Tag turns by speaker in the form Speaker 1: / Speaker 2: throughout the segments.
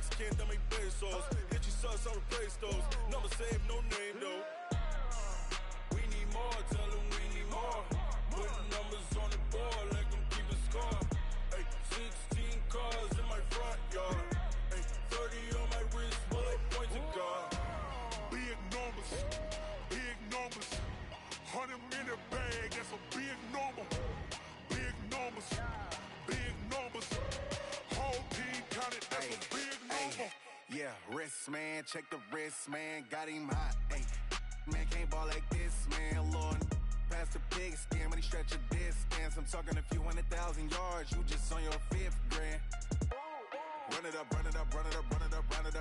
Speaker 1: Mexican, that make pesos. Hit your sus, I'll replace those. Number save, no name though. We need more, tell them we need more. Putting numbers on the board, let them keep a score. Ay, 16 cars in my front yard. Ay, 30 on my wrist, bullet point to God.
Speaker 2: Big numbers, 100 in the bag, that's a big number. Big numbers, whole team counted, that's a big number.
Speaker 3: Yeah, wrist man, check the wrist man, got him hot. Ay, man can't ball like this, man. Lord, past the pig skin when he stretch a distance. I'm talking a few 100,000 yards, you just on your 5th grand. Run it up,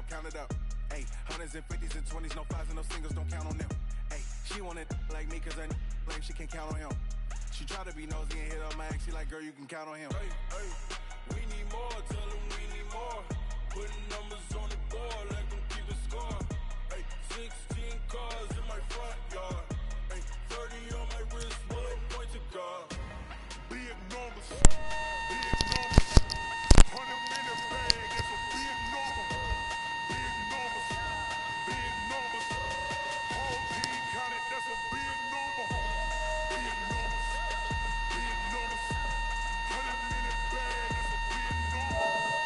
Speaker 3: count it up. Ay, hundreds and 50s and 20s, no 5s and no singles, don't count on them. Ay, she want it like me cause I like she can count on him. She try to be nosy and hit up my ex, she like, girl, you can count on him.
Speaker 1: Hey, hey, we need more, tell them we need more. Putting numbers on the board, let them keep a score. Hey, 16 cars in my front yard. Hey, 30 on my wrist, bullet point to God.
Speaker 2: Big numbers, 100 in the bag, that's a big number. Big numbers, whole team counted, that's a big number. Big numbers, 100 in the bag, that's a big number.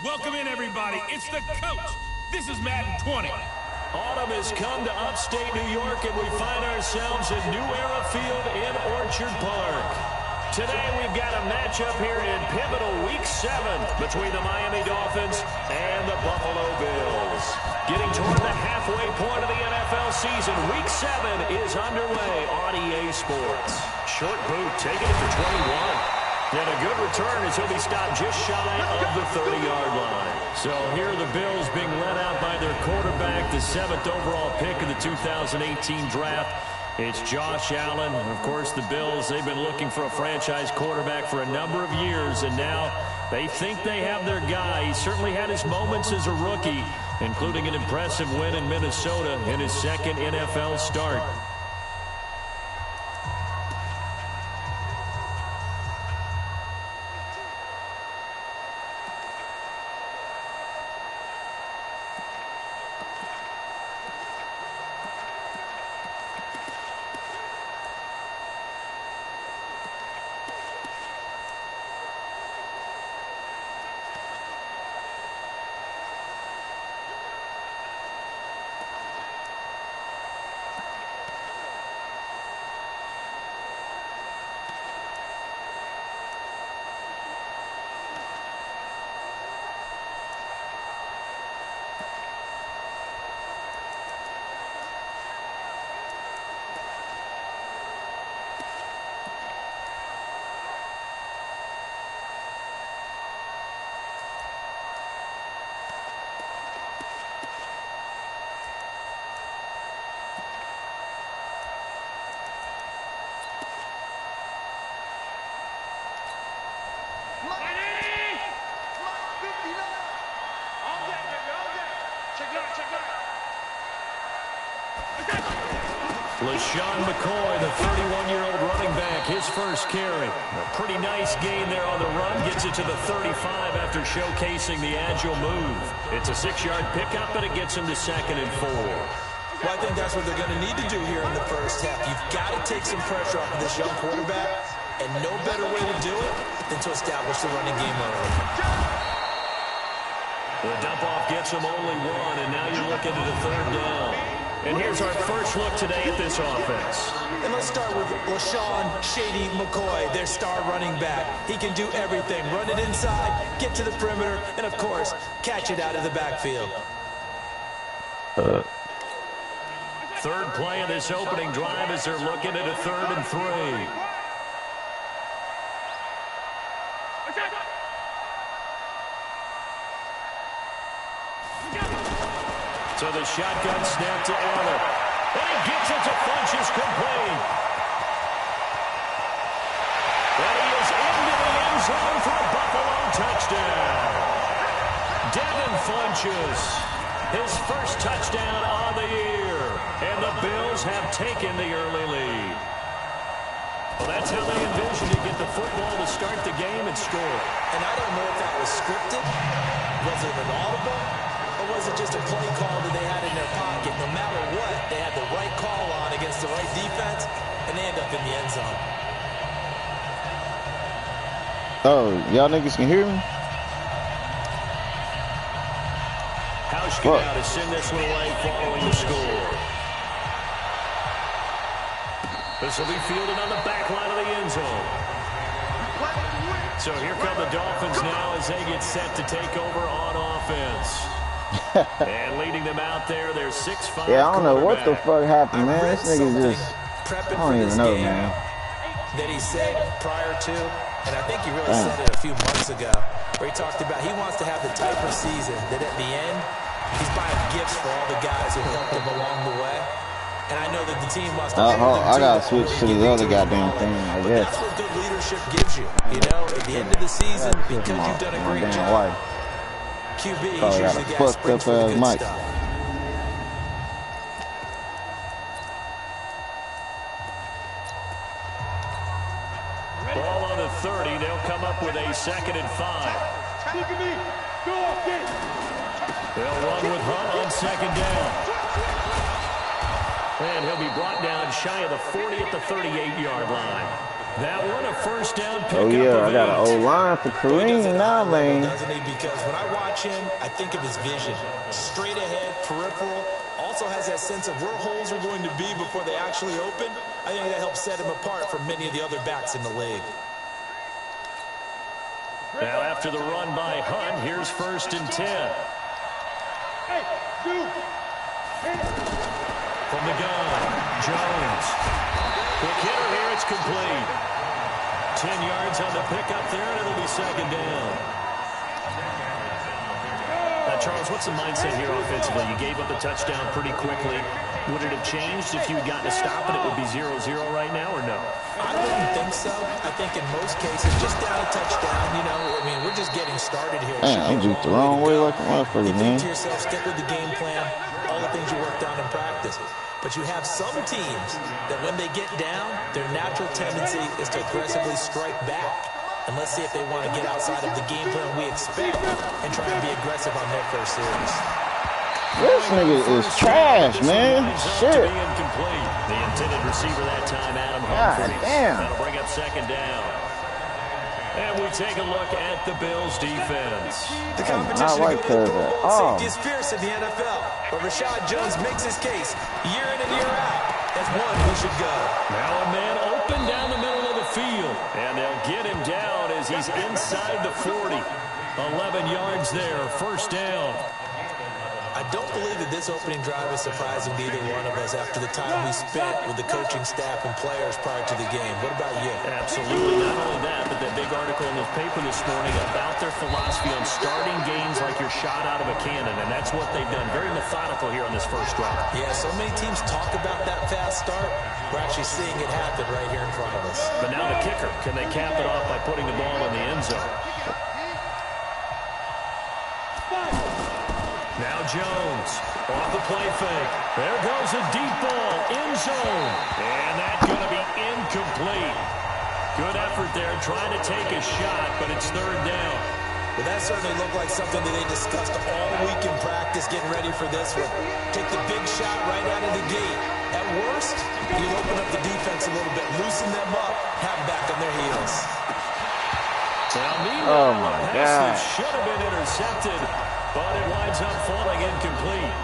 Speaker 4: Welcome in, everybody. It's the coach. This is Madden 20.
Speaker 5: Autumn has come to upstate New York, and we find ourselves at New Era Field in Orchard Park. Today, we've got a matchup here in pivotal Week 7 between the Miami Dolphins and the Buffalo Bills. Getting toward the halfway point of the NFL season, Week 7 is underway on EA Sports. Short boot, taking it for 21. And a good return as he'll be stopped just shy of the 30-yard line. So here are the Bills being led out by their quarterback, the 7th overall pick of the 2018 draft. It's Josh Allen. Of course, the Bills, they've been looking for a franchise quarterback for a number of years, and now they think they have their guy. He certainly had his moments as a rookie, including an impressive win in Minnesota in his second NFL start. LaShawn McCoy, the 31-year-old running back, his first carry. A pretty nice gain there on the run. Gets it to the 35 after showcasing the agile move. It's a 6-yard pickup, and it gets him to 2nd and 4.
Speaker 6: Well, I think that's what they're going to need to do here in the first half. You've got to take some pressure off of this young quarterback, and no better way to do it than to establish the running game early.
Speaker 5: The dump-off gets him only one, and now you're looking at a 3rd down. And here's our first look today at this offense.
Speaker 6: And let's start with LaShawn Shady McCoy, their star running back. He can do everything. Run it inside, get to the perimeter, and, of course, catch it out of the backfield.
Speaker 5: Third play of this opening drive as they're looking at a 3rd and 3. So the shotgun snap to Allen. And he gets it to Funchess complete. And he is into the end zone for a Buffalo touchdown. Devin Funchess, his first touchdown on the year. And the Bills have taken the early lead. Well, that's how they envisioned to get the football to start the game and score.
Speaker 6: And I don't know if that was scripted. Was it an audible? Or was it just a play call that they had in their pocket? No matter what, they had the right call on against the right defense, and they end up in the end zone.
Speaker 7: Oh, y'all niggas can hear me?
Speaker 5: Hauschka now to send this one away following the score. This will be fielded on the back line of the end zone. So here come the Dolphins now as they get set to take over on offense. And leading them out there, they're 6'5".
Speaker 7: Yeah, I don't know what the fuck happened, man. This nigga just, I don't even know, man.
Speaker 6: That he said prior to, and I think he really said it a few months ago, where he talked about he wants to have the type of season that at the end, he's buying gifts for all the guys who helped him along the way. And I know that the team wants to help them
Speaker 7: I gotta switch to the other goddamn thing, I guess.
Speaker 6: That's what good leadership gives you. You know, at the end of the season, because you've done a great job. QB, he's usually the guy springs for the good stuff.
Speaker 5: Ball on the 30. They'll come up with a 2nd and 5. They'll run with Hunt on 2nd down. And he'll be brought down shy of the 40 at the 38-yard line. That one a first down pickup.
Speaker 7: Oh yeah, I got an old line for Kareem now, man.
Speaker 6: Doesn't he? Because when I watch him, I think of his vision. Straight ahead, peripheral. Also has that sense of where holes are going to be before they actually open. I think that helps set him apart from many of the other backs in the league.
Speaker 5: Now after the run by Hunt, here's 1st and 10. From the gun, Jones. Quick hitter here, it's complete. 10 yards on the pickup there, and it'll be 2nd down. Now, Charles, what's the mindset here offensively? You gave up a touchdown pretty quickly. Would it have changed if you had gotten a stop and it would be 0-0 right now, or no?
Speaker 6: I wouldn't think so. I think in most cases, just down a touchdown, you know, I mean, we're just getting started here.
Speaker 7: Man, I'm beat the wrong way like a motherfucker, man.
Speaker 6: You think to yourself, stick with the game plan, all the things you worked on in practice. But you have some teams that when they get down, their natural tendency is to aggressively strike back. And let's see if they want to get outside of the game plan we expect and try and be aggressive on their first series.
Speaker 7: This nigga is trash, man. Shit.
Speaker 5: The intended receiver that time, Adam
Speaker 7: God
Speaker 5: Humphries.
Speaker 7: damn.
Speaker 5: That'll bring up 2nd down. And we take a look at the Bills' defense.
Speaker 6: The competition
Speaker 7: not like
Speaker 6: to go to the Pro Bowl
Speaker 7: that.
Speaker 6: safety is fierce in the NFL. But Rashad Jones makes his case year in and year out as one who should go.
Speaker 5: Now a man open down the middle of the field. And they'll get him down as he's inside the 40. 11 yards there, 1st down.
Speaker 6: I don't believe that this opening drive is surprising to either one of us after the time we spent with the coaching staff and players prior to the game. What about you?
Speaker 5: Absolutely. Not only that, but that big article in the paper this morning about their philosophy on starting games like you're shot out of a cannon, and that's what they've done. Very methodical here on this first drive.
Speaker 6: Yeah, so many teams talk about that fast start. We're actually seeing it happen right here in front of us.
Speaker 5: But now the kicker. Can they cap it off by putting the ball in the end zone? Now Jones off the play fake. There goes a deep ball, end zone. And that's going to be incomplete. Good effort there trying to take a shot, but it's 3rd down.
Speaker 6: Well, that certainly looked like something that they discussed all week in practice, getting ready for this one. Take the big shot right out of the gate. At worst, you open up the defense a little bit, loosen them up, have them back on their heels.
Speaker 7: Oh, my God.
Speaker 5: Should have been intercepted, but it winds up falling incomplete.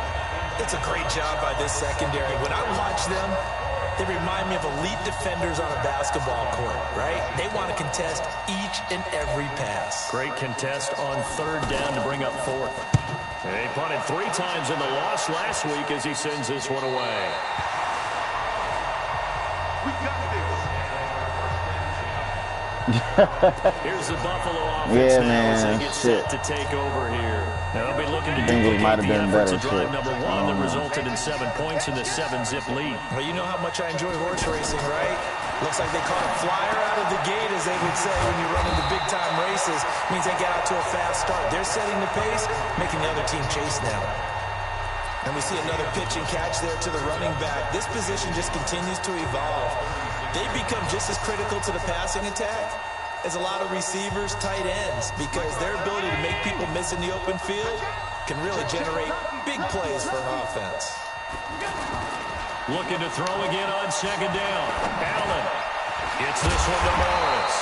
Speaker 6: It's a great job by this secondary. When I watch them, they remind me of elite defenders on a basketball court, right? They want to contest each and every pass.
Speaker 5: Great contest on 3rd down to bring up 4th. And he punted 3 times in the loss last week as he sends this one away.
Speaker 2: We got this.
Speaker 5: Here's the Buffalo offense now as they get set to take over here. Now they'll be looking to duplicate the effort to drive number 1 that resulted in 7 points in the 7-zip lead.
Speaker 6: Well, you know how much I enjoy horse racing, right? Looks like they caught a flyer out of the gate, as they would say when you're running the big-time races. Means they get out to a fast start. They're setting the pace, making the other team chase now. And we see another pitch and catch there to the running back. This position just continues to evolve. They become just as critical to the passing attack as a lot of receivers, tight ends, because their ability to make people miss in the open field can really generate big plays for an offense.
Speaker 5: Looking to throw again on 2nd down. Allen gets this one to Morris.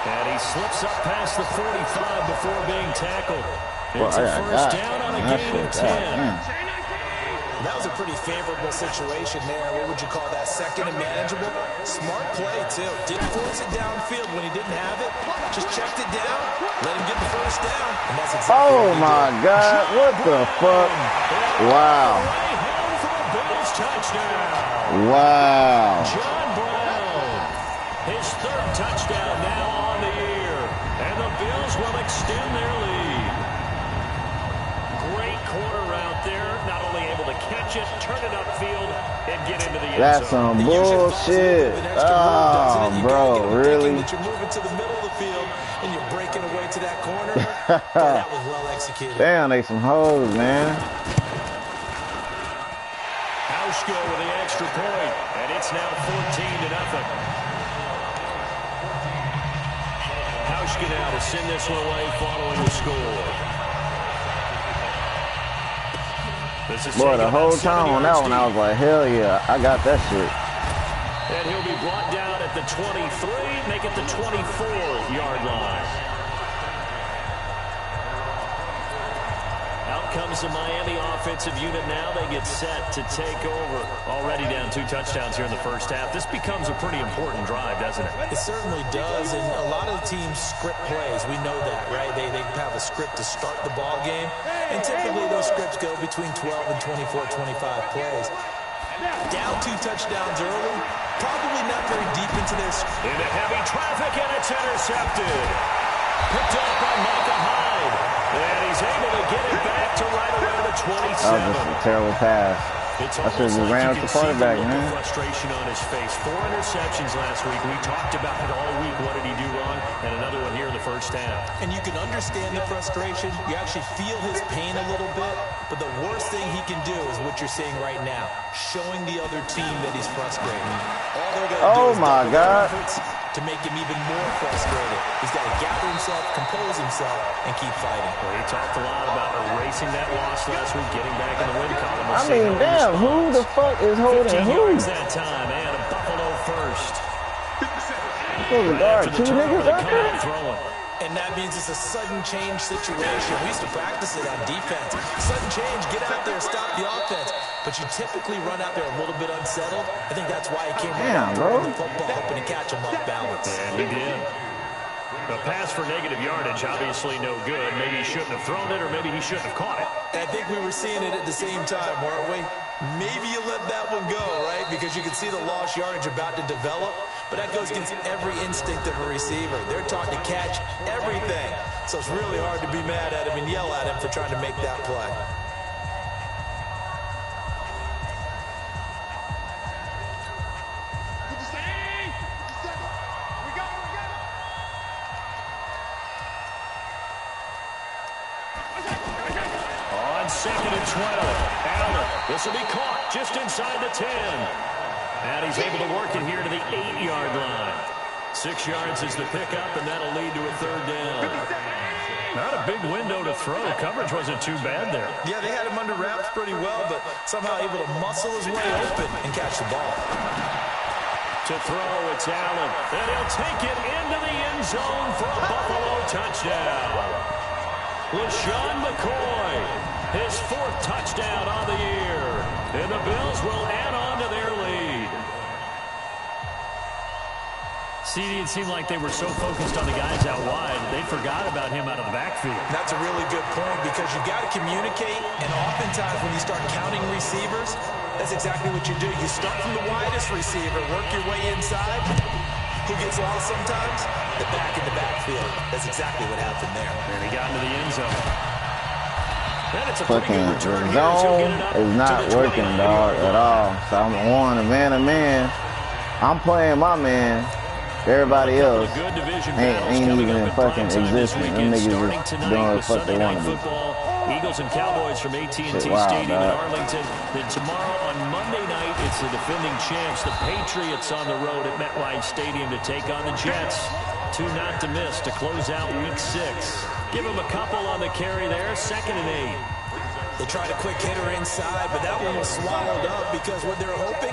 Speaker 5: And he slips up past the 45 before being tackled. It's a 1st down on a gain of 10.
Speaker 6: That was a pretty favorable situation there. What would you call that? 2nd and manageable? Smart play, too. Didn't force it downfield when he didn't have it. Just checked it down, let him get the 1st down, and that's exactly
Speaker 7: oh, my God. What the fuck? Wow. Wow.
Speaker 5: John Brown, his 3rd touchdown now on the year. And the Bills will extend their lead. Great corner route there. Not only able to catch it, turn it upfield, and get into the end zone.
Speaker 7: That's some bullshit. Oh, bro, really?
Speaker 6: That you're moving to the middle of the field and you're breaking away to that corner. That was well executed.
Speaker 7: Damn, they some hoes, man.
Speaker 5: Hauschka with the extra point, and it's now 14-0. Hauschka now to send this one away following the score.
Speaker 7: Boy, the whole time on that one, I was like, hell yeah, I got that shit.
Speaker 5: And he'll be brought down at at the 23, make it the 24-yard line. Out comes the Miami offensive unit now. They get set to take over. Already down 2 touchdowns here in the first half. This becomes a pretty important drive, doesn't it?
Speaker 6: It certainly does, and a lot of the teams script plays. We know that, right? They have a script to start the ball game, and typically those scripts go between 12 and 24, 25 plays. Down 2 touchdowns early, probably not very deep into their script.
Speaker 5: Into heavy traffic, and it's intercepted. Picked up by Micah Hyde. And he's able to get it back to right around the 27.
Speaker 7: That was just a terrible pass. I should have just ran with the quarterback, man.
Speaker 5: Frustration on his face. 4 interceptions last week. We talked about it all week. What did he do wrong? And another one here in the first half.
Speaker 6: And you can understand the frustration. You actually feel his pain a little bit. But the worst thing he can do is what you're seeing right now. Showing the other team that he's frustrated. All they're going to do is
Speaker 7: my God.
Speaker 6: To make him even more frustrated. He's got to gather himself, compose himself, and keep fighting.
Speaker 5: Well, he talked a lot about erasing that loss last week, getting back in the win column.
Speaker 7: I mean, damn, who the fuck is holding
Speaker 5: 15
Speaker 7: who?
Speaker 5: yards that time, and a Buffalo first.
Speaker 7: Supposed to guard 2 niggas out there?
Speaker 6: And that means it's a sudden change situation. We used to practice it on defense. Sudden change, get out there, stop the offense. But you typically run out there a little bit unsettled. I think that's why he came around throwing the football, hoping to catch him off balance.
Speaker 5: And he did. A pass for negative yardage, obviously no good. Maybe he shouldn't have thrown it, or maybe he shouldn't have caught it.
Speaker 6: And I think we were seeing it at the same time, weren't we? Maybe you let that one go, right? Because you can see the lost yardage about to develop. But that goes against every instinct of a receiver. They're taught to catch everything. So it's really hard to be mad at him and yell at him for trying to make that play.
Speaker 5: On 2nd and 12, Allen. This will be caught just inside the 10. And he's able to work it here to the 8-yard line. 6 yards is the pickup, and that'll lead to a 3rd down. Not a big window to throw. Coverage wasn't too bad there.
Speaker 6: Yeah, they had him under wraps pretty well, but somehow able to muscle his way open and catch the ball.
Speaker 5: To throw, it's Allen. And he'll take it into the end zone for a Buffalo touchdown. LaShawn McCoy, his 4th touchdown on the year. And the Bills will add on to their lead. CD, it seemed like they were so focused on the guys out wide, they forgot about him out of the backfield.
Speaker 6: That's a really good point because you got to communicate, and oftentimes when you start counting receivers, that's exactly what you do. You start from the widest receiver, work your way inside. Who gets lost sometimes? The back in the backfield. That's exactly what happened there.
Speaker 5: And he got into the end zone. And it's a
Speaker 7: Fucking zone is not working, dog, at all. So I'm on a man-to-man. I'm playing my man. Everybody else ain't even in fucking existence. Them niggas just doing what the fuck they want to do.
Speaker 5: Eagles and Cowboys from AT&T
Speaker 7: Wow,
Speaker 5: Stadium in Arlington. Then tomorrow on Monday night, it's the defending champs, the Patriots, on the road at MetLife Stadium to take on the Jets. 2 not to miss to close out Week 6. Give them a couple on the carry there, 2nd and 8.
Speaker 6: They tried a quick hitter inside, but that one was swallowed up because what they're hoping,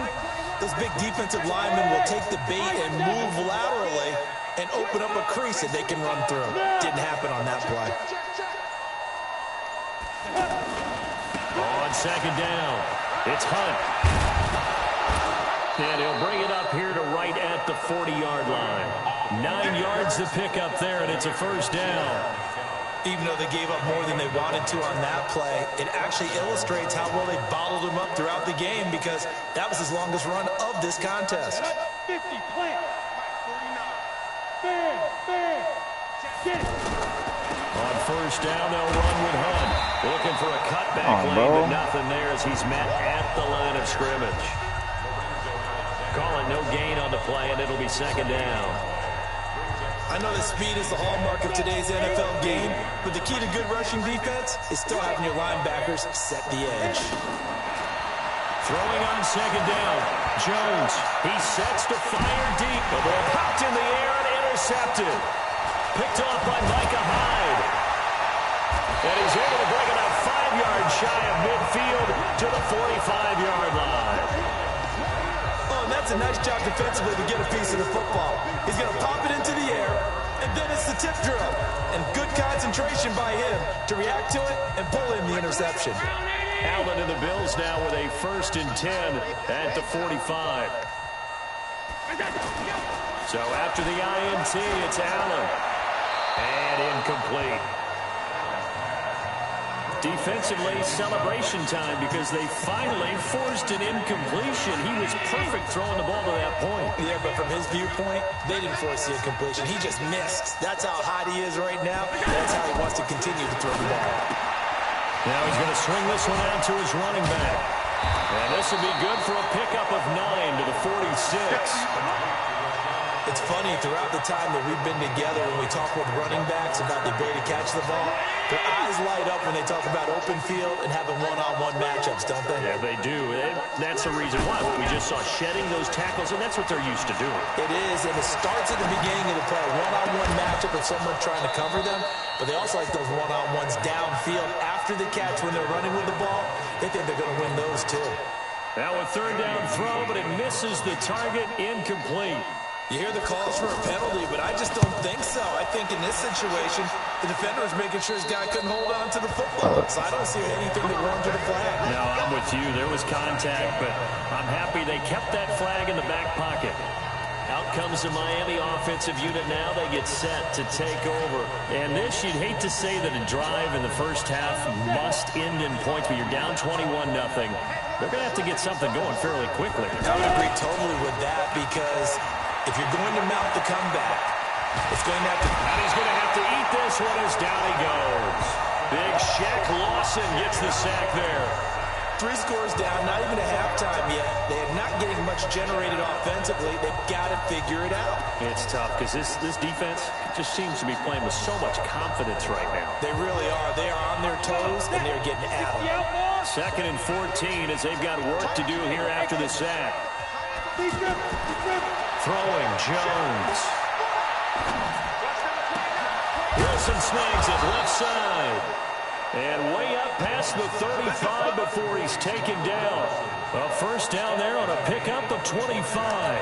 Speaker 6: those big defensive linemen will take the bait and move laterally and open up a crease that they can run through. Didn't happen on that play.
Speaker 5: On 2nd down, it's Hunt. And he'll bring it up here to right at the 40-yard line. 9 yards to pick up there, and it's a 1st down.
Speaker 6: Even though they gave up more than they wanted to on that play, it actually illustrates how well they bottled him up throughout the game because that was his longest run of this contest.
Speaker 2: 50, plant. 49. Get it.
Speaker 5: On 1st down, they'll run with Hunt. Looking for a cutback lane, but nothing there as he's met at the line of scrimmage. Calling no gain on the play, and it'll be 2nd down.
Speaker 6: I know that speed is the hallmark of today's NFL game, but the key to good rushing defense is still having your linebackers set the edge.
Speaker 5: Throwing on 2nd down, Jones. He sets to fire deep. The ball popped in the air and intercepted. Picked off by Micah Hyde. And he's able to bring it up 5 yards shy of midfield to the 45-yard line.
Speaker 6: and that's a nice job defensively to get a piece of the football. He's going to pop it into the air, and then it's the tip drill. And good concentration by him to react to it and pull in the interception.
Speaker 5: Allen and the Bills now with a 1st and 10 at the 45. So after the INT, it's Allen. And incomplete. Defensively, celebration time because they finally forced an incompletion. He was perfect throwing the ball to that point.
Speaker 6: Yeah, but from his viewpoint, they didn't force the incompletion. He just missed. That's how hot he is right now. That's how he wants to continue to throw the ball.
Speaker 5: Now he's going to swing this one out to his running back. And this will be good for a pickup of 9 to the 46.
Speaker 6: It's funny, throughout the time that we've been together, when we talk with running backs about the ability to catch the ball, their eyes light up when they talk about open field and having one-on-one matchups, don't they?
Speaker 5: Yeah, they do. That's the reason why. We just saw shedding those tackles, and that's what they're used to doing.
Speaker 6: It is, and it starts at the beginning of the play, a one-on-one matchup of someone trying to cover them, but they also like those one-on-ones downfield after the catch when they're running with the ball. They think they're going to win those, too.
Speaker 5: Now a 3rd down throw, but it misses the target, incomplete.
Speaker 6: You hear the calls for a penalty, but I just don't think so. I think in this situation, the defender was making sure his guy couldn't hold on to the football. So I don't see anything that warranted a flag.
Speaker 5: No, I'm with you. There was contact, but I'm happy they kept that flag in the back pocket. Out comes the Miami offensive unit now. They get set to take over. And this, you'd hate to say that a drive in the first half must end in points, but you're down 21-0. They're going to have to get something going fairly quickly.
Speaker 6: I would agree totally with that because if you're going to mount the comeback, it's going to have to...
Speaker 5: And he's going to have to eat this one as down he goes. Big Shaq Lawson gets the sack there.
Speaker 6: 3 scores down, not even a halftime yet. They are not getting much generated offensively. They've got to figure it out.
Speaker 5: It's tough because this defense just seems to be playing with so much confidence right now.
Speaker 6: They really are. They are on their toes, and they're getting at them.
Speaker 5: 2nd and 14 as they've got work to do here after the sack. Throwing Jones. Wilson snags it left side. And way up past the 35 before he's taken down. A 1st down there on a pickup of 25.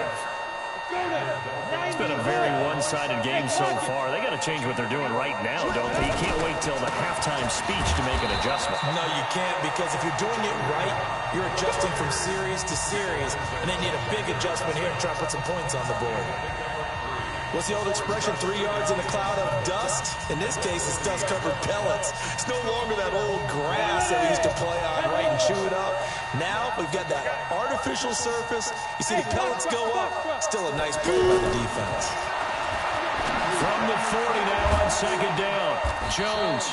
Speaker 5: It's been a very one-sided game so far. They got to change what they're doing right now, don't they? You can't wait till the halftime speech to make an adjustment.
Speaker 6: No, you can't, because if you're doing it right, you're adjusting from series to series, and they need a big adjustment here to try to put some points on the board. What's the old expression, 3 yards in a cloud of dust? In this case, it's dust-covered pellets. It's no longer that old grass that we used to play on, right, and chew it up. Now we've got that artificial surface. You see the pellets go up. Still a nice play by the defense.
Speaker 5: From the 40 now on 2nd down. Jones.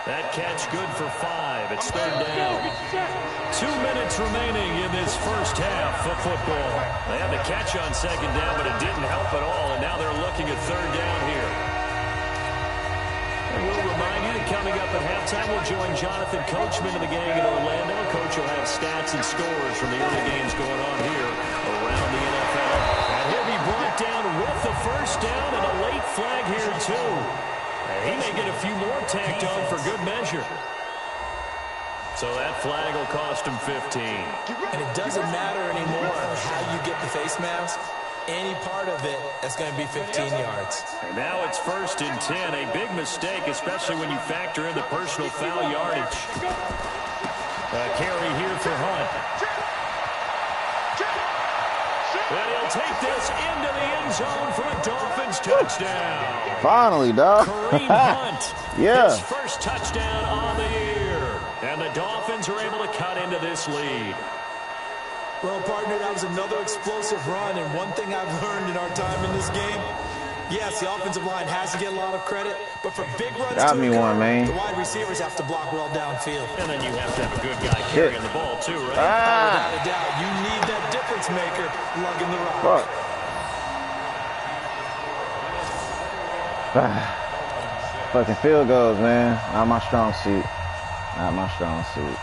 Speaker 5: That catch good for 5. It's 3rd down. 2 minutes remaining in this first half of football. They had the catch on 2nd down, but it didn't help at all, and now they're looking at 3rd down here. And we'll remind you that coming up at halftime, we'll join Jonathan Coachman and the gang in Orlando. Coach will have stats and scores from the early games going on here around the NFL. And he'll be brought down with the 1st down and a late flag here, too. He may get a few more tacked on for good measure. So that flag will cost him 15.
Speaker 6: And it doesn't matter anymore how you get the face mask. Any part of it, that's going to be 15 yards.
Speaker 5: And now it's 1st and 10. A big mistake, especially when you factor in the personal foul yardage. A carry here for Hunt. And he'll take this into the end zone for a Dolphins touchdown.
Speaker 7: Finally, dog.
Speaker 5: Kareem Hunt.
Speaker 7: Yeah.
Speaker 5: His first touchdown on the year. And the Dolphins are able to cut into this lead.
Speaker 6: Well, partner, that was another explosive run, and one thing I've learned in our time in this game, yes, the offensive line has to get a lot of credit, but for big runs
Speaker 7: Got
Speaker 6: to
Speaker 7: me
Speaker 6: occur,
Speaker 7: one, man.
Speaker 6: the wide receivers have to block well downfield.
Speaker 5: And then you have to have a good guy carrying the ball, too, right?
Speaker 6: Without a doubt, you need that difference maker lugging the rock.
Speaker 7: Fucking field goals, man. Not my strong suit. Not my strong suit.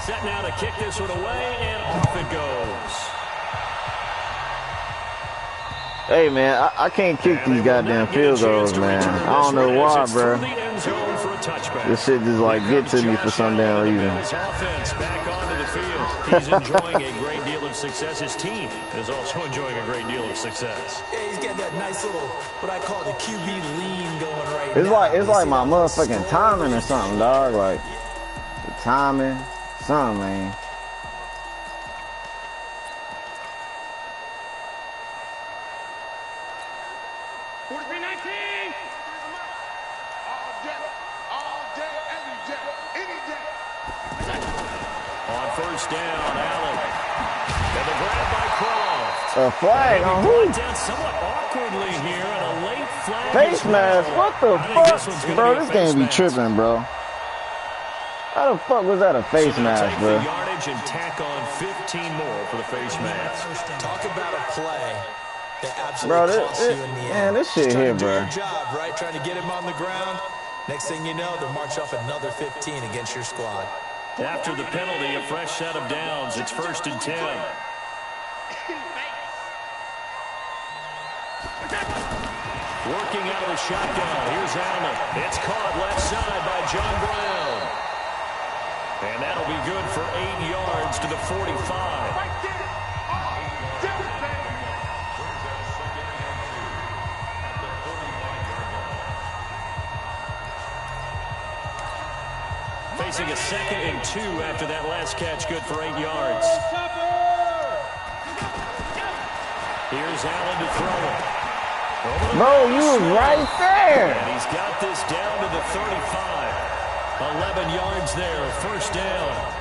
Speaker 5: Set now to kick this one away, and off it goes.
Speaker 7: Hey, man, I can't kick these goddamn field goals, man. I don't know why, bro. This shit just like get to me for some damn reason.
Speaker 5: Offense back onto the field. He's enjoying a great deal of success. His team is also enjoying a great deal of success.
Speaker 6: Yeah, he's got that nice little, what I call the QB lean going right now.
Speaker 7: It's like my motherfucking timing or something, dog. Like the timing, something, man.
Speaker 5: First down, Allen. And the grab by Croft.
Speaker 7: A flag on who?
Speaker 5: Down somewhat awkwardly here, and a late flag.
Speaker 7: Face mask. What the fuck, bro? This game be tripping, bro. How the fuck was that a face mask, bro?
Speaker 5: Yardage and tack on 15 more for the face mask.
Speaker 6: Talk about a play that absolutely costs you in the end.
Speaker 7: Man, this shit here, bro.
Speaker 6: Your job, right? Trying to get him on the ground. Next thing you know, they'll march off another 15 against your squad.
Speaker 5: After the penalty, a fresh set of downs. It's 1st and 10. Working out of the shotgun. Here's Allen. It's caught left side by John Brown. And that'll be good for 8 yards to the 45. Facing a 2nd and 2 after that last catch, good for 8 yards. Here's Allen to throw it.
Speaker 7: Bro, you was right there.
Speaker 5: And he's got this down to the 35. 11 yards there, 1st down.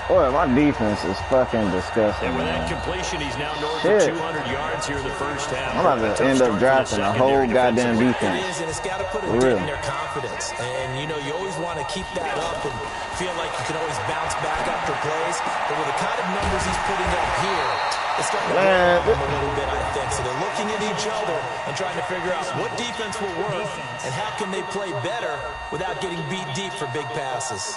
Speaker 7: Boy, my defense is fucking disgusting.
Speaker 5: And with that completion, he's now north of 200 yards here in the first half.
Speaker 7: I'm about to end up drafting a whole goddamn defense.
Speaker 6: It is, and it's got to put a dent in their confidence. And, you know, you always want to keep that up and feel like you can always bounce back after plays. But with the kind of numbers he's putting up here, it's starting to wear them a little bit, I think. So they're looking at each other and trying to figure out what defense will work and how can they play better without getting beat deep for big passes.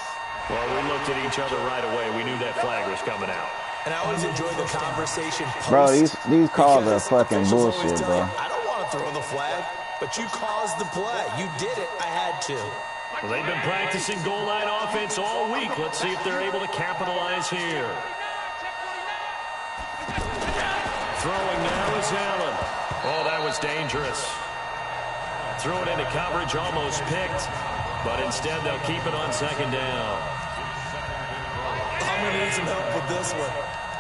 Speaker 5: Well, we looked at each other right away. We knew that flag was coming out.
Speaker 6: And I always enjoy the conversation post.
Speaker 7: Bro, these calls are fucking bullshit, bro.
Speaker 6: I don't want to throw the flag, but you caused the play. You did it. I had to.
Speaker 5: Well, they've been practicing goal line offense all week. Let's see if they're able to capitalize here. Throwing now is Allen. Oh, that was dangerous. Threw it into coverage, almost picked. But instead, they'll keep it on 2nd down.
Speaker 6: I'm going to need some help with this one.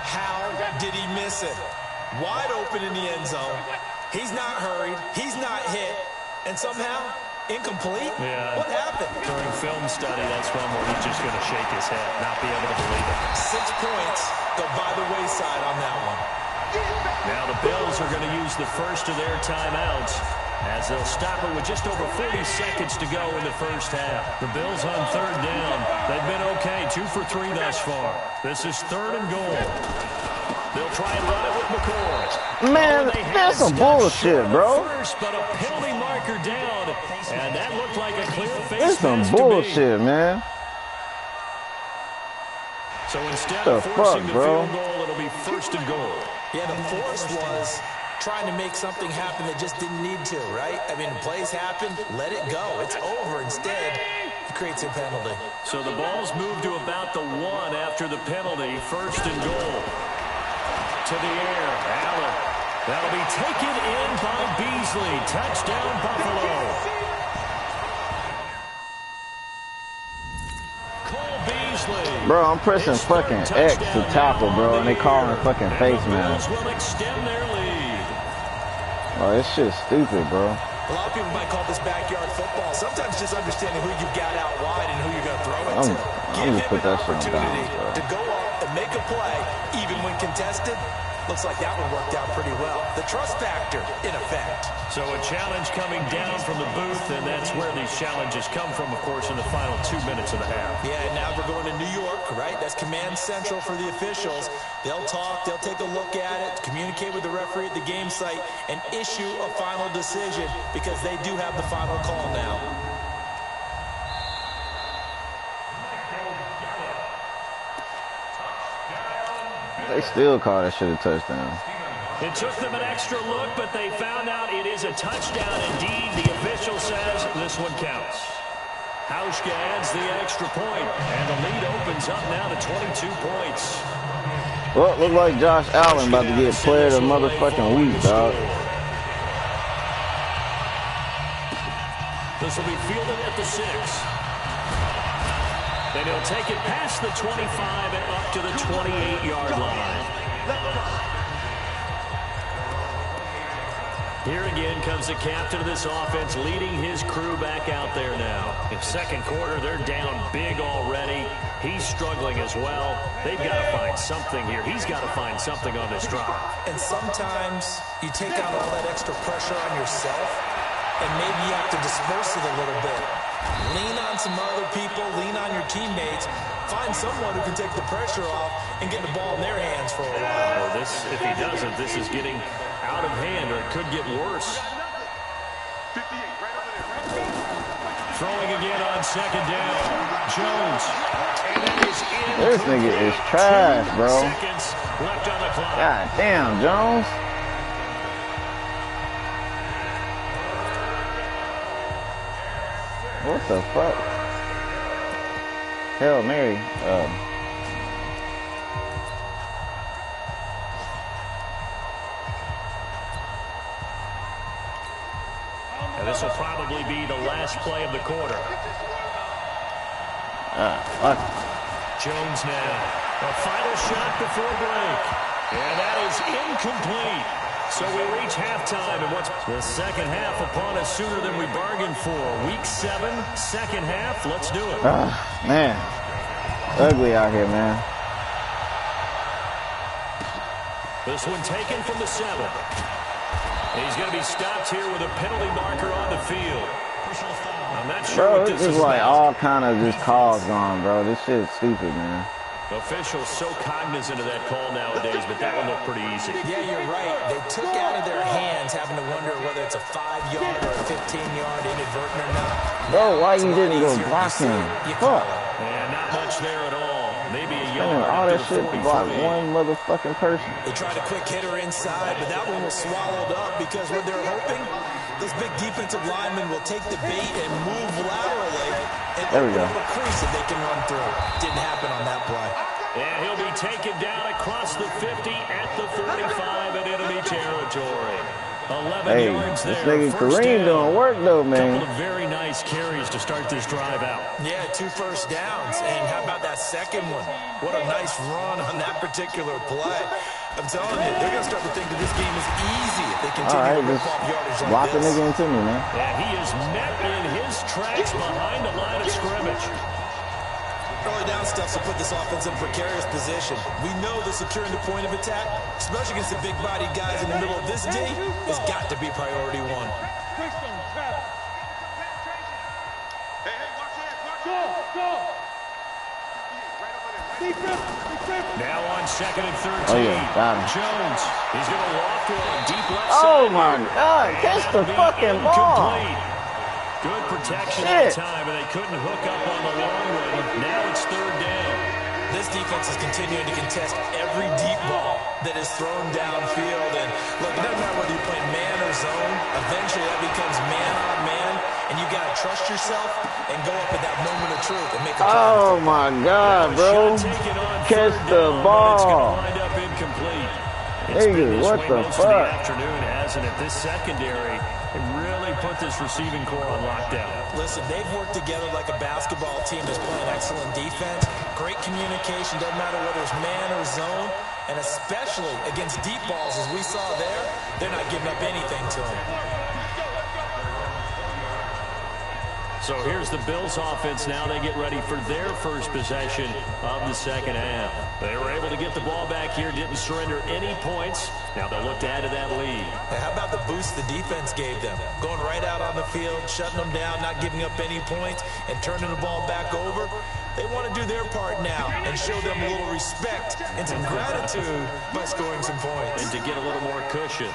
Speaker 6: How did he miss it? Wide open in the end zone. He's not hurried. He's not hit. And somehow, incomplete?
Speaker 5: Yeah.
Speaker 6: What happened?
Speaker 5: During film study, that's one where he's just going to shake his head, not be able to believe it.
Speaker 6: 6 points go by the wayside on that one.
Speaker 5: Now the Bills are going to use the first of their timeouts, as they'll stop it with just over 40 seconds to go in the first half. The Bills on 3rd down. They've been okay, 2 for 3 thus far. This is 3rd and goal. They'll try and run it with McCoy.
Speaker 7: Man, that's some bullshit, bro.
Speaker 5: First, but a penalty marker down, and that looked like a clear face.
Speaker 7: That's some bullshit, man.
Speaker 5: So instead of forcing the field goal, it'll be 1st and goal.
Speaker 6: Yeah, the force was trying to make something happen that just didn't need to, right? I mean, plays happen, let it go. It's over. Instead, he creates a penalty.
Speaker 5: So the ball's moved to about the 1 after the penalty. 1st and goal. To the air, Allen. That'll be taken in by Beasley. Touchdown, Buffalo. Cole Beasley.
Speaker 7: Bro, I'm pressing fucking X to tackle, bro, and they calling fucking face mask.
Speaker 5: Will extend their lead.
Speaker 7: Oh, this shit's stupid, bro.
Speaker 6: A lot of people might call this backyard football. Sometimes just understanding who you've got out wide and who you're going to throw it to.
Speaker 7: I'm just put that shit on
Speaker 6: Opportunity
Speaker 7: down,
Speaker 6: to go up and make a play, even when contested. Looks like that one worked out pretty well. The trust factor, in effect.
Speaker 5: So a challenge coming down from the booth, and that's where these challenges come from, of course, in the final 2 minutes of the half.
Speaker 6: Yeah, and now they're going to New York, right? That's command central for the officials. They'll talk, they'll take a look at it, communicate with the referee at the game site, and issue a final decision because they do have the final call now.
Speaker 7: They still call that shit a touchdown.
Speaker 5: It took them an extra look, but they found out it is a touchdown indeed. The official says this one counts. Hauschka adds the extra point, and the lead opens up now to 22 points.
Speaker 7: Well, look like Josh Allen about to get player of the motherfucking week, dog.
Speaker 5: This will be fielded at the 6. And he'll take it past the 25 and up to the 28-yard line. Here again comes the captain of this offense, leading his crew back out there now. In second quarter, they're down big already. He's struggling as well. They've got to find something here. He's got to find something on this drive.
Speaker 6: And sometimes you take out all that extra pressure on yourself, and maybe you have to disperse it a little bit. Lean on some other people, lean on your teammates, find someone who can take the pressure off and get the ball in their hands for a while.
Speaker 5: Well, this, if he doesn't, this is getting out of hand, or it could get worse. Throwing again on second down. Jones. And that is in.
Speaker 7: This nigga is trash, bro.
Speaker 5: Seconds left on the clock.
Speaker 7: God damn, Jones. What the fuck? Hail Mary.
Speaker 5: And this will probably be the last play of the quarter.
Speaker 7: Fuck.
Speaker 5: Jones now. A final shot before break. And that is incomplete. So we reach halftime, and what's the second half upon us sooner than we bargained for. Week 7, second half. Let's do it.
Speaker 7: Man. Ugly out here, man.
Speaker 5: This one taken from the 7. He's going to be stopped here with a penalty marker on the field. I'm not sure
Speaker 7: Bro,
Speaker 5: what this
Speaker 7: is like all kind of just calls gone, bro. This shit's stupid, man.
Speaker 5: Officials so cognizant of that call nowadays, but that one looked pretty easy.
Speaker 6: Yeah, you're right. They took out of their hands, having to wonder whether it's a 5-yard or a 15-yard inadvertent or not.
Speaker 7: Bro, why you didn't go block him? Fuck.
Speaker 5: Yeah, not much there at all. Maybe a yard.
Speaker 7: All that shit to block one motherfucking person.
Speaker 6: They tried a quick hitter inside, but that one was swallowed up because what they're hoping, those big defensive linemen will take the bait and move laterally and open up a crease that they can run through. Didn't happen on that play.
Speaker 5: And he'll be taken down across the 50 at the 45 in enemy territory. 11 yards there.
Speaker 7: This nigga Kareem doing work though, man.
Speaker 5: Couple of very nice carries to start this drive out.
Speaker 6: Yeah, 2 first downs. And how about that second one? What a nice run on that particular play. I'm telling you, they're going to start to think that this game is easy if they continue to rip off yardage like
Speaker 7: block
Speaker 6: this.
Speaker 7: the nigga into me, man.
Speaker 5: And he is met in his tracks behind the line of scrimmage.
Speaker 6: Early down stuff to put this offense in precarious position. We know that securing the point of attack, especially against the big-bodied guys in the middle of this D, has got to be priority 1.
Speaker 5: Now on second and 13.
Speaker 7: Oh, yeah, got him.
Speaker 5: Jones. He's going to loft one deep left side.
Speaker 7: Oh, my God. Catch the fucking ball.
Speaker 5: Good protection at the time, and they couldn't hook up on the long one. Now it's third down.
Speaker 6: This defense is continuing to contest every deep ball that is thrown downfield. And look, it doesn't matter whether you're playing man or zone. Eventually that becomes man on man. And you got to trust yourself and go up at that moment of truth and make a play.
Speaker 7: Oh, my God, bro. Catch the ball.
Speaker 5: Wind up incomplete.
Speaker 7: Nigga, what the fuck?
Speaker 5: Afternoon hasn't it? This secondary, it really put this receiving core on lockdown.
Speaker 6: Listen, they've worked together like a basketball team that's playing excellent defense. Great communication, doesn't matter whether it's man or zone. And especially against deep balls, as we saw there, they're not giving up anything to them.
Speaker 5: So here's the Bills offense now. They get ready for their first possession of the second half. They were able to get the ball back here, didn't surrender any points. Now they'll look to add to that lead.
Speaker 6: And how about the boost the defense gave them? Going right out on the field, shutting them down, not giving up any points, and turning the ball back over. They want to do their part now and show them a little respect and some gratitude by scoring some points.
Speaker 5: And to get a little more cushion.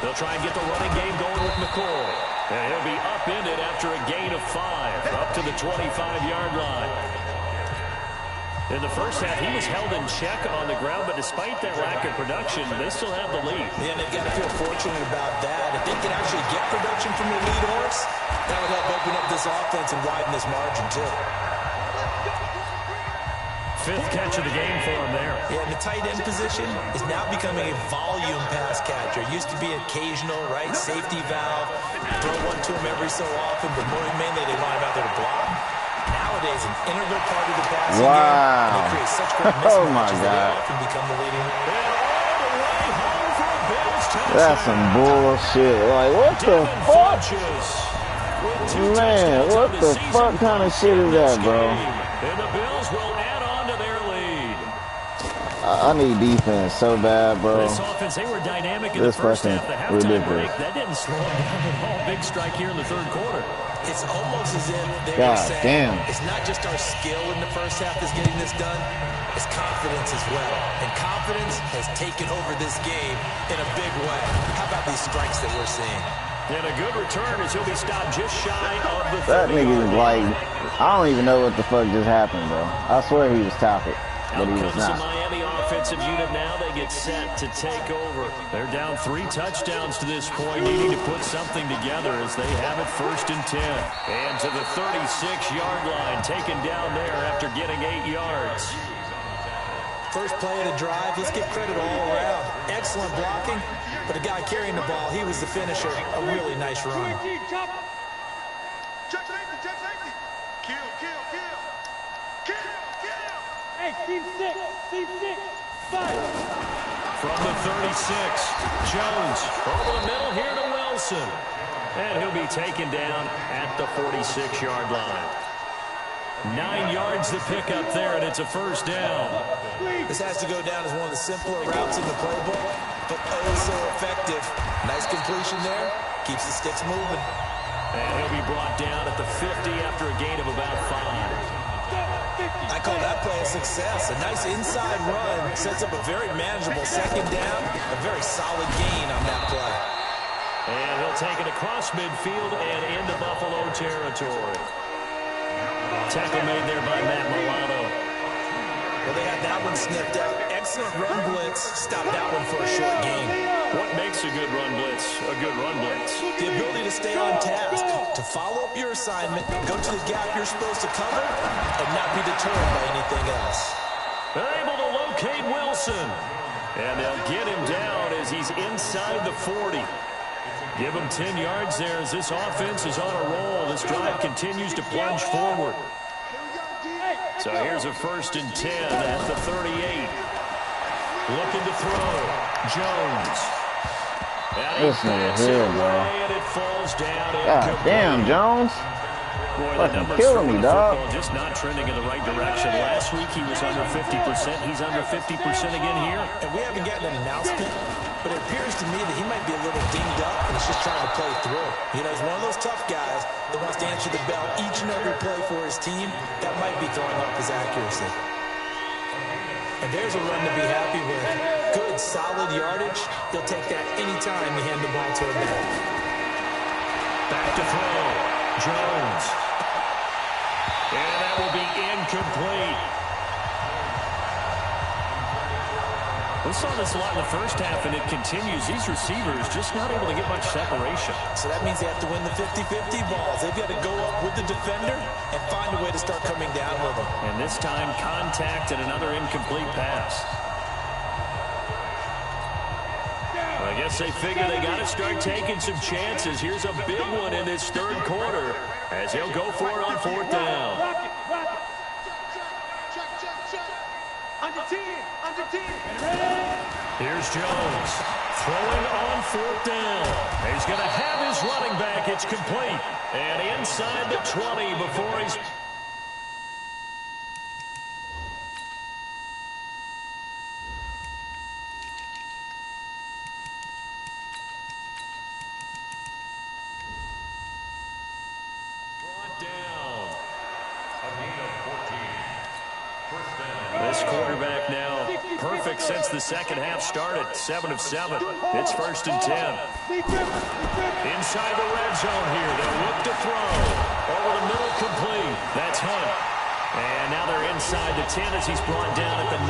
Speaker 5: They'll try and get the running game going with McCoy. And he'll be upended after a gain of 5, up to the 25-yard line. In the first half, he was held in check on the ground, but despite that lack of production, they still have the lead.
Speaker 6: Yeah, and they've got to feel fortunate about that. If they can actually get production from their lead horse, that would help open up this offense and widen this margin, too.
Speaker 5: Fifth catch of the game for him there.
Speaker 6: Yeah, and the tight end position is now becoming a volume pass catcher. It used to be occasional, right, safety valve, throw one to him every so often, but more mainly they want him out there to block. Nowadays, an integral part of the passing game, and they create such great mismatches that they often become the leading.
Speaker 7: That's some bullshit. Like, what the fuck? Man, what the fuck kind of shit is that, bro?
Speaker 5: And the Bills will add on to their lead.
Speaker 7: I need defense so bad, bro.
Speaker 5: This offense, they were dynamic in the first half. The halftime break, that didn't slow them down at all. Big strike here in the third quarter.
Speaker 6: It's almost as if they were saying, it's not just our skill in the first half that's getting this done, it's confidence as well. And confidence has taken over this game in a big way. How about these strikes that we're seeing?
Speaker 5: And a good return as he'll be stopped just shy of the 30.
Speaker 7: That nigga is like, I don't even know what the fuck just happened, bro. I swear he was tackled, but he was not.
Speaker 5: The Miami offensive unit now. They get set to take over. They're down 3 touchdowns to this point, needing to put something together as they have it 1st and 10. And to the 36-yard line, taken down there after getting 8 yards.
Speaker 6: First play of the drive, let's give credit all around. Excellent blocking, but the guy carrying the ball, he was the finisher. A really nice run.
Speaker 2: Check safety. Kill.
Speaker 8: Hey, team 6, fire.
Speaker 5: From the 36, Jones over the middle here to Wilson. And he'll be taken down at the 46-yard line. 9 yards to pick up there, and it's a 1st down.
Speaker 6: This has to go down as one of the simpler routes in the playbook, but oh so effective. Nice completion there. Keeps the sticks moving.
Speaker 5: And he'll be brought down at the 50 after a gain of about 5.
Speaker 6: I call that play a success. A nice inside run sets up a very manageable 2nd down. A very solid gain on that play.
Speaker 5: And he'll take it across midfield and into Buffalo territory. Tackle made there by Matt Milano.
Speaker 6: Well, they had that one sniffed out. Excellent run blitz. Stopped that one for a short gain.
Speaker 5: What makes a good run blitz a good run blitz?
Speaker 6: The ability to stay on task, to follow up your assignment, go to the gap you're supposed to cover, and not be deterred by anything else.
Speaker 5: They're able to locate Wilson. And they'll get him down as he's inside the 40. Give him 10 yards there as this offense is on a roll. This drive continues to plunge forward. So here's a 1st and 10 at the 38. Looking to throw. Jones.
Speaker 7: This nigga here, bro.
Speaker 5: And it falls down.
Speaker 7: God damn, Jones.
Speaker 5: Boy,
Speaker 7: fucking killing me, dog.
Speaker 5: Just not trending in the right direction. Last week he was under 50%. He's under 50% again here.
Speaker 6: And we haven't gotten an announcement, but it appears to me that he might be a little dinged up and he's just trying to play through. You know, he's one of those tough guys that wants to answer the bell each and every play for his team. That might be throwing off his accuracy. And there's a run to be happy with. Good, solid yardage. He'll take that anytime you hand the ball to him back.
Speaker 5: Back to throw. Jones. And that will be incomplete. We saw this a lot in the first half, and it continues. These receivers just not able to get much separation.
Speaker 6: So that means they have to win the 50-50 balls. They've got to go up with the defender and find a way to start coming down with them.
Speaker 5: And this time, contact and another incomplete pass. I guess they figure they got to start taking some chances. Here's a big one in this 3rd quarter as he'll go for it on 4th down.
Speaker 8: Under 10.
Speaker 5: Here's Jones throwing on 4th down. He's going to have his running back. It's complete. And inside the 20 before he's... This quarterback now perfect since the second half started. 7 of 7. It's 1st and 10. Inside the red zone here. They'll look to throw. Over the middle, complete. That's Hunt. And now they're inside the 10 as he's brought down at the 9.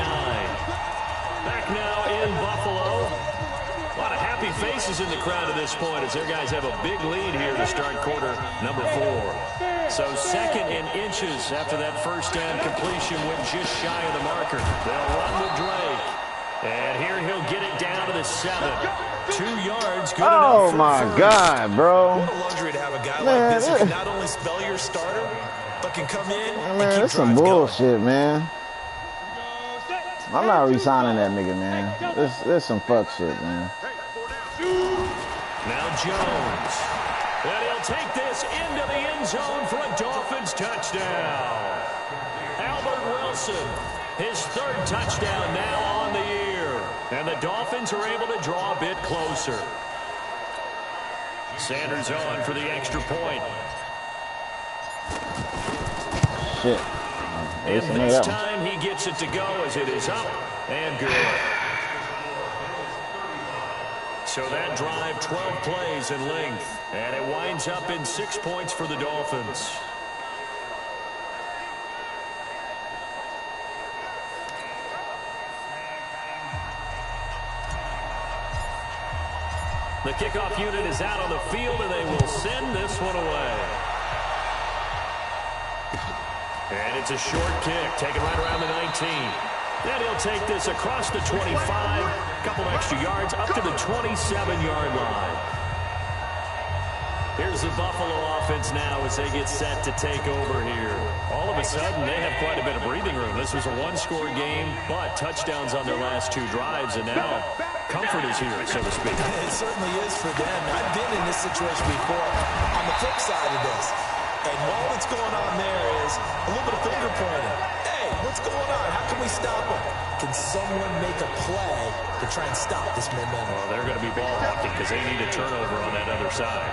Speaker 5: Back now in Buffalo. A lot of happy faces in the crowd at this point as their guys have a big lead here to start quarter number 4. So second in inches after that first down completion went just shy of the marker. They'll run with Drake. And here he'll get it down to the 7. 2 yards. Good
Speaker 7: oh,
Speaker 5: enough for
Speaker 7: my
Speaker 5: first.
Speaker 7: God, bro.
Speaker 6: What a luxury to have a guy like this who can not only spell your starter, but can come in and
Speaker 7: Man,
Speaker 6: keep
Speaker 7: that's some
Speaker 6: drives
Speaker 7: bullshit,
Speaker 6: going.
Speaker 7: man. I'm not re-signing that nigga, man. This some fuck shit, man.
Speaker 5: Now Jones. And he'll take this into the end zone for a Dolphins touchdown. Albert Wilson, his 3rd touchdown now on the year. And the Dolphins are able to draw a bit closer. Sanders on for the extra point.
Speaker 7: Shit.
Speaker 5: And this time he gets it to go as it is up and good. So that drive, 12 plays in length. And it winds up in 6 points for the Dolphins. The kickoff unit is out on the field, and they will send this one away. And it's a short kick, taken right around the 19. Then he'll take this across the 25, a couple extra yards, up to the 27-yard line. Here's the Buffalo offense now as they get set to take over here. All of a sudden, they have quite a bit of breathing room. This was a one-score game, but touchdowns on their last 2 drives, and now comfort is here, so to speak.
Speaker 6: It certainly is for them. I've been in this situation before on the flip side of this. And all that's going on there is a little bit of finger pointing. Hey, what's going on? How can we stop them? Can someone make a play to try and stop this momentum?
Speaker 5: Well, they're going to be ball hawking because they need a turnover on that other side.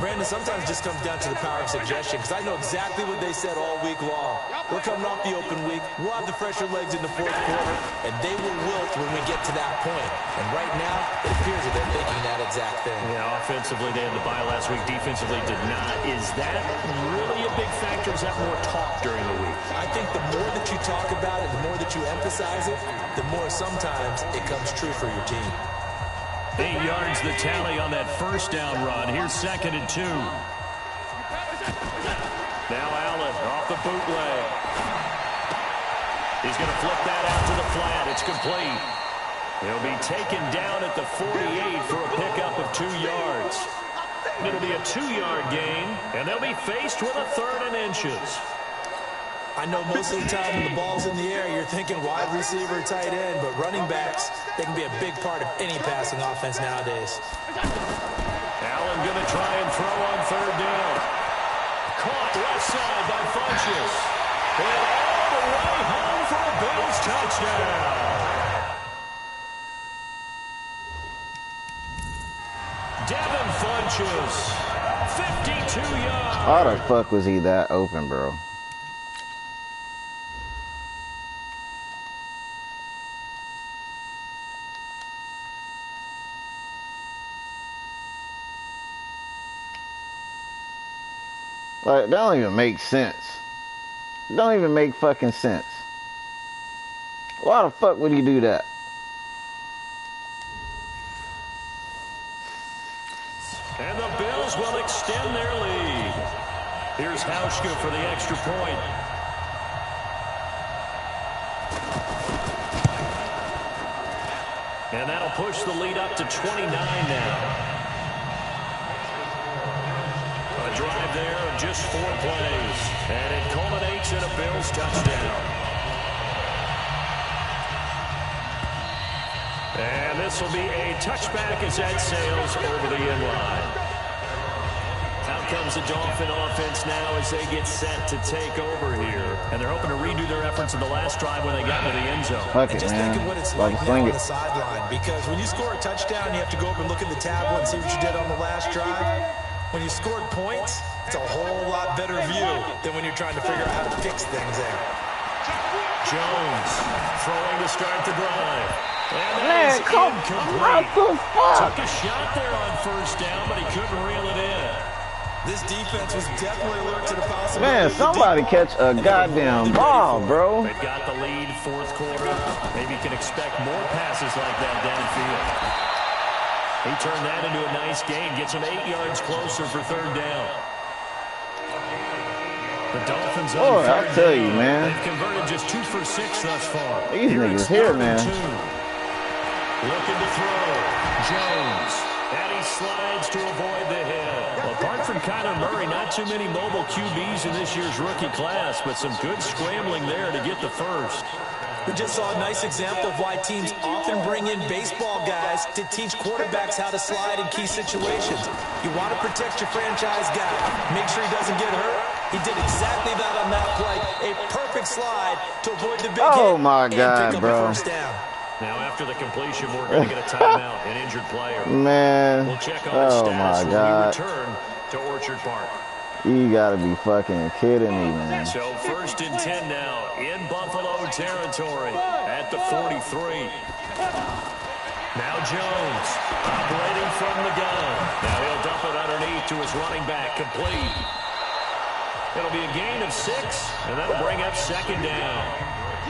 Speaker 6: Brandon, sometimes it just comes down to the power of suggestion because I know exactly what they said all week long. We're coming off the open week. We'll have the fresher legs in the 4th quarter, and they will wilt when we get to that point. And right now, it appears that they're thinking that exact thing.
Speaker 5: Yeah, offensively, they had the bye last week. Defensively, did not. Is that really a big factor? Is that more talk during the week?
Speaker 6: I think the more that you talk about it, the more that you emphasize it, the more sometimes it comes true for your team.
Speaker 5: 8 yards the tally on that first down run. Here's 2nd and 2. Now Allen off the bootleg. He's going to flip that out to the flat. It's complete. He'll be taken down at the 48 for a pickup of 2 yards. It'll be a 2-yard gain, and they'll be faced with a 3rd and inches.
Speaker 6: I know most of the time when the ball's in the air, you're thinking wide receiver, tight end, but running backs, they can be a big part of any passing offense nowadays.
Speaker 5: Allen going to try and throw on 3rd down. Caught left side by Funchess. And all the way home for a Bills touchdown. Devin Funchess, 52 yards.
Speaker 7: How the fuck was he that open, bro? Like, that don't even make sense. It don't even make fucking sense. Why the fuck would he do that?
Speaker 5: And the Bills will extend their lead. Here's Hauschka for the extra point. And that'll push the lead up to 29 now. A drive there of just 4 plays. And it culminates in a Bills touchdown. And this will be a touchback as that sails over the end line. Out comes the Dolphin offense now as they get set to take over here. And they're hoping to redo their efforts in the last drive when they got into the end zone.
Speaker 7: Fuck
Speaker 6: and
Speaker 7: it,
Speaker 6: just
Speaker 7: man.
Speaker 6: thinking what it's
Speaker 7: Like
Speaker 6: like now on the sideline. Because when you score a touchdown, you have to go over and look at the tablet and see what you did on the last drive. When you scored points, it's a whole lot better view than when you're trying to figure out how to fix things there.
Speaker 5: Jones throwing to start the drive. And that
Speaker 7: Man,
Speaker 5: is
Speaker 7: come
Speaker 5: incomplete.
Speaker 7: what the fuck?
Speaker 5: Took a shot there on 1st down, but he couldn't reel it in.
Speaker 6: This defense was definitely alert to the possibility.
Speaker 7: Man, somebody catch a goddamn ball, bro.
Speaker 5: They've got the lead, fourth quarter. Maybe you can expect more passes like that downfield. He turned that into a nice gain. Gets him 8 yards closer for third down. The Dolphins
Speaker 7: Boy, I tell you, man.
Speaker 5: They've converted just 2 for 6 thus far.
Speaker 7: These niggas here, man.
Speaker 5: Looking to throw. Jones. And he slides to avoid the hit. Well, apart from Kyler Murray, not too many mobile QBs in this year's rookie class, but some good scrambling there to get the first.
Speaker 6: We just saw a nice example of why teams often bring in baseball guys to teach quarterbacks how to slide in key situations. You want to protect your franchise guy. Make sure he doesn't get hurt. He did exactly that on that play. A perfect slide to avoid the big hit.
Speaker 7: Oh, my God, bro.
Speaker 6: First down.
Speaker 5: Now, after the completion, we're going to get a timeout, an injured player.
Speaker 7: Man.
Speaker 5: We'll check on his status when we return to Orchard Park.
Speaker 7: You gotta be fucking kidding me, man.
Speaker 5: So 1st and 10 now in Buffalo territory at the 43. Now Jones operating from the gun. Now he'll dump it underneath to his running back, complete. It'll be a gain of 6, and that'll bring up 2nd down.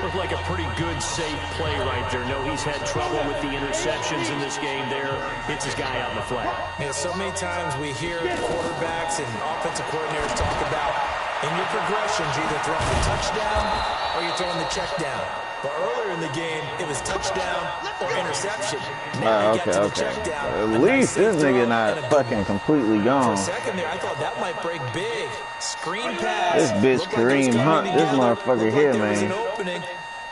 Speaker 5: Looked like a pretty good, safe play right there. No, he's had trouble with the interceptions in this game there. Hits his guy out in the flat.
Speaker 6: Yeah, so many times we hear quarterbacks and offensive coordinators talk about in your progressions, you're either throwing the touchdown or you're throwing the check down. But earlier in the game, it was touchdown or interception. Now
Speaker 7: okay. At least this nigga not fucking completely gone.
Speaker 6: For a second there, I thought that might break big. Screen pass.
Speaker 7: This bitch Kareem Hunt, this motherfucker here, man.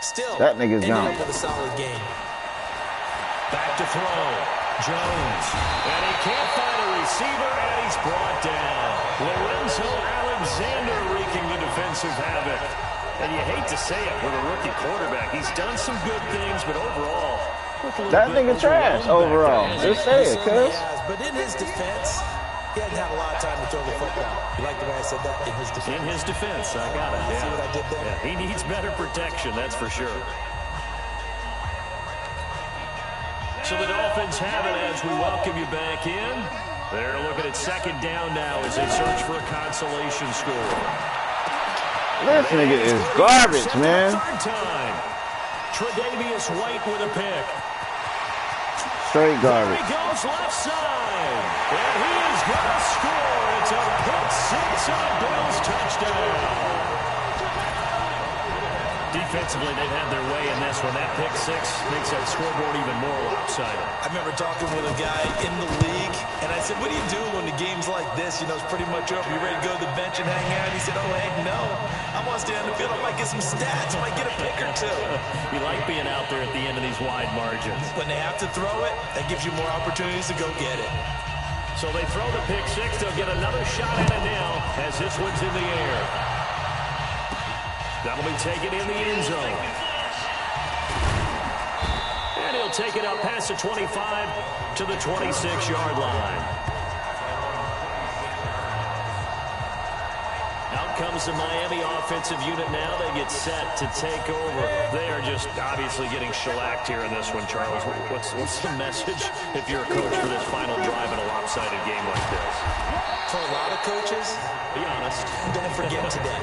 Speaker 6: Still,
Speaker 7: that nigga's gone.
Speaker 6: With a solid game.
Speaker 5: Back to throw. Jones. And he can't find a receiver, and he's brought down. Lorenzo Alexander wreaking the defensive havoc. And you hate to say it with a rookie quarterback. He's done some good things, but overall,
Speaker 7: that nigga trash overall. Just say it, cuz.
Speaker 6: But in his defense, he hadn't had a lot of time to throw the football. You like the way I said that? In his defense.
Speaker 5: In his defense, I got it.
Speaker 6: See what I did there?
Speaker 5: Yeah, he needs better protection, that's for sure. So the Dolphins have it as we welcome you back in. They're looking at 2nd down now as they search for a consolation score.
Speaker 7: This nigga is garbage, man.
Speaker 5: Time. Tre'Davious White with a pick.
Speaker 7: Straight garbage.
Speaker 5: There he goes left side. And he is going to score. It's a pick 6 on a Bills touchdown. Defensively, they've had their way in this one. That pick 6 makes that scoreboard even more lopsided.
Speaker 6: I remember talking with a guy in the league, and I said, what do you do when the game's like this? You know, it's pretty much over. You ready to go to the bench and hang out? He said, oh, heck no. I want to stay on the field. I might get some stats. I might get a pick or two.
Speaker 5: You like being out there at the end of these wide margins.
Speaker 6: When they have to throw it, that gives you more opportunities to go get it.
Speaker 5: So they throw the pick 6. They'll get another shot at it now as this one's in the air. That'll be taken in the end zone. And he'll take it up past the 25 to the 26-yard line. Out comes the Miami offensive unit now. They get set to take over. They are just obviously getting shellacked here in this one, Charles. What's the message if you're a coach for this final drive in a lopsided game like this?
Speaker 6: For a lot of coaches,
Speaker 5: be honest,
Speaker 6: don't forget today.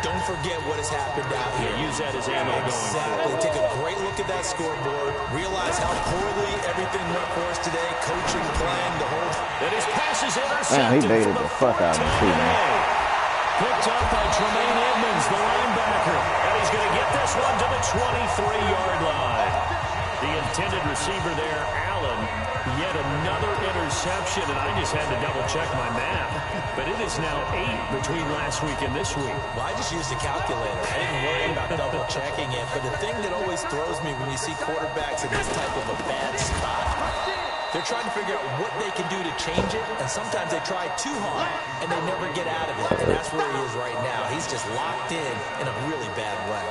Speaker 6: Don't forget what has happened out here.
Speaker 5: Use that as ammo going
Speaker 6: forward. Exactly. Take a great look at that scoreboard. Realize how poorly everything went for us today. Coaching, playing, the whole...
Speaker 5: And his pass is intercepted.
Speaker 7: Man, he baited the fuck out of him, too, man.
Speaker 5: Picked up by Tremaine Edmonds, the linebacker. And he's going to get this one to the 23-yard line. The intended receiver there, Allen, yet another interception, and I just had to double-check my math. But it is now 8 between last week and this week.
Speaker 6: Well, I just used a calculator. I didn't worry about double-checking it. But the thing that always throws me when you see quarterbacks in this type of a bad spot, they're trying to figure out what they can do to change it, and sometimes they try too hard, and they never get out of it. And that's where he is right now. He's just locked in a really bad way.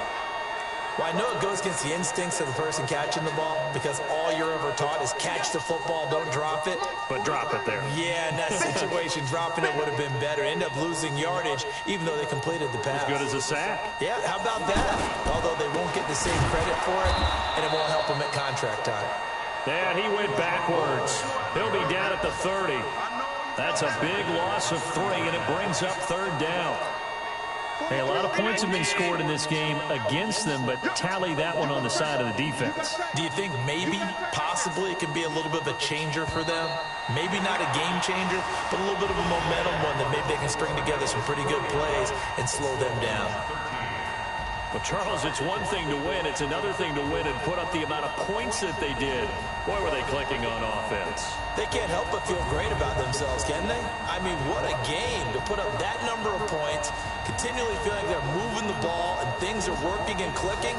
Speaker 6: Well, I know it goes against the instincts of the person catching the ball because all you're ever taught is catch the football, don't drop it.
Speaker 5: But drop it there.
Speaker 6: Yeah, in that situation, dropping it would have been better. End up losing yardage, even though they completed the pass.
Speaker 5: As good as a sack.
Speaker 6: Yeah, how about that? Although they won't get the same credit for it, and it won't help them at contract time.
Speaker 5: And he went backwards. He'll be down at the 30. That's a big loss of 3, and it brings up 3rd down. Hey, a lot of points have been scored in this game against them, but tally that one on the side of the defense.
Speaker 6: Do you think maybe, possibly, it could be a little bit of a changer for them? Maybe not a game changer, but a little bit of a momentum one that maybe they can string together some pretty good plays and slow them down.
Speaker 5: Well, Charles, it's one thing to win. It's another thing to win and put up the amount of points that they did. Boy, were they clicking on offense.
Speaker 6: They can't help but feel great about themselves, can they? I mean, what a game to put up that number of points, continually feeling like they're moving the ball and things are working and clicking.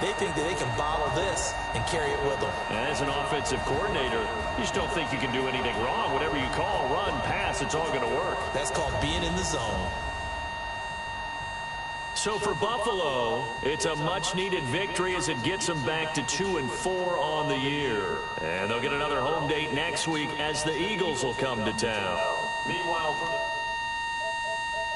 Speaker 6: They think that they can bottle this and carry it with them.
Speaker 5: And as an offensive coordinator, you just don't think you can do anything wrong. Whatever you call, run, pass, it's all going to work.
Speaker 6: That's called being in the zone.
Speaker 5: So for Buffalo, it's a much-needed victory as it gets them back to 2-4 on the year. And they'll get another home date next week as the Eagles will come to town. Meanwhile, for the